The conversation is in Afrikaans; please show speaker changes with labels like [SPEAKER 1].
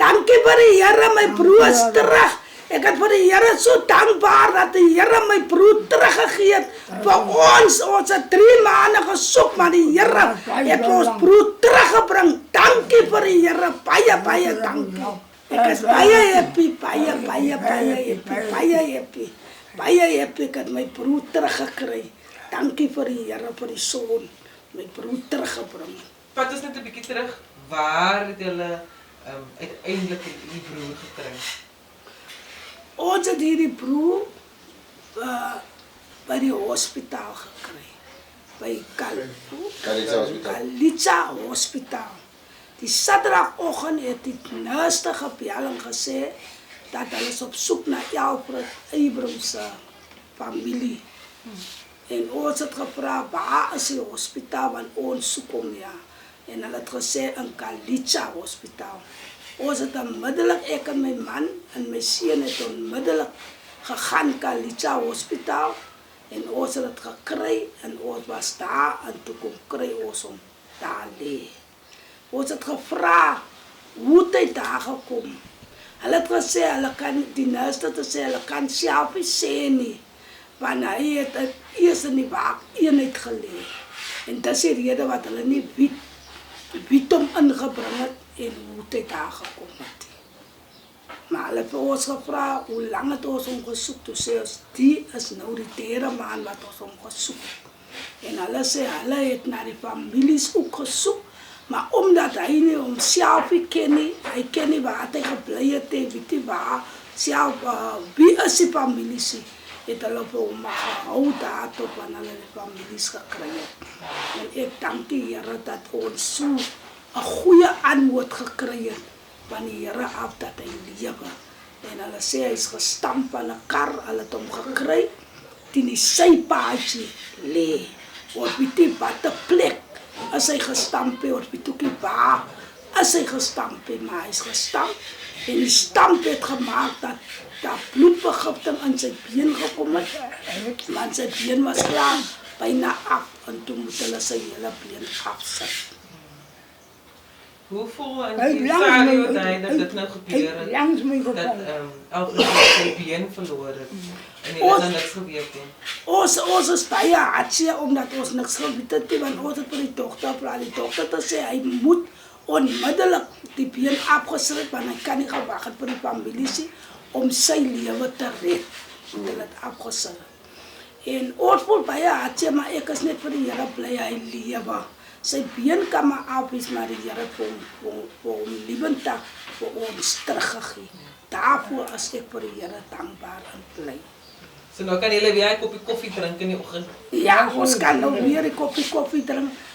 [SPEAKER 1] dankie vir die Here, my broer is terug. Ek het vir die Here so dankbaar dat die Here my broer teruggegee het vir ons. Ons het 3 maande gesoek, maar die Here het ons broer teruggebring. Dankie vir die Here, baie dankie. Ek is baie happy, baie happy. Baie happy, ek het my broer teruggekry. Dankie vir die Here, vir die son, my broer teruggebring.
[SPEAKER 2] Vat ons net 'n bietjie terug, waar het julle uiteindelik die broer gekry?
[SPEAKER 1] Ons het hierdie broer by die hospitaal gekry. By Kalitsa Hospitaal. Die Saterdagoggend het die nurse gebel en gesê dat hulle is op soek na Alfred Abrams se familie. En ons het gevra, waar is die hospitaal, want ons soek hom ja. En hulle het gesê in Kalitsa Hospitaal. Ons het onmiddellik, ek en my man en my seun het onmiddellik gegaan Kalitsa Hospitaal. En ons het het gekry en ons was daar en toe kom kry ons hom daar lê. Ons het gevra, hoe het hy daar gekom? Hulle het gesê, hulle kan, die nurse het gesê, hulle kan self nie sê nie. Want hy het eers in die waakeenheid gelê. En dis die rede wat hulle nie weet hom ingebring het en hoe het hy daar gekom het. Maar hulle het vir ons gevra, hoe lang het ons hom gesoek? Toe sê ons, die is nou die 3de maand wat ons hom gesoek het. En hulle sê, hulle het na die families ook gesoek, maar omdat hy nie homself nie ken nie, hy ken nie waar hy gebly het, hy weet nie waar, self, wie is die families nie, het hulle vir hom gehou daar tot wanneer hulle die families gekry het. En ek dank die Here dat ons so 'n goeie antwoord gekry het van die Here af dat hy lewe. En hulle sê hy is gestamp van 'n kar, hulle het hom gekry, teen die sypaadjie lê. Ons weet nie wat 'n plek is hy gestamp, ons weet ook nie waar is hy gestamp, maar hy is gestamp. En die stamp het gemaak dat daar bloedvergifting in sy been gekom het, want sy been was klaar byna af, en toe moet hulle sy hele been afsit.
[SPEAKER 2] Hoe voel in die stadium dat dit nou gebeur het, dat Alfred sy been verloor het, en jy het nou niks geweet nie?
[SPEAKER 1] Ons is baie hartseer, omdat ons niks geweet het nie, want ons het vir die dokter gevra, die dokter te sê, hy moet onmiddellik die been afgesit, want hy kan nie gewag het vir die familie om sy lewe te red. Hulle het afgesit. En ons voel baie hartseer, maar ek is net vir die Here bly hy lewe. Sy been kan maar af is, maar die Here vir hom liewendag vir ons teruggegee. Daarvoor is ek vir die Here dankbaar en bly.
[SPEAKER 2] So nou kan julle weer 'n koppie koffie drink in die oggend?
[SPEAKER 1] Ja, ons kan nou weer 'n koppie koffie drink.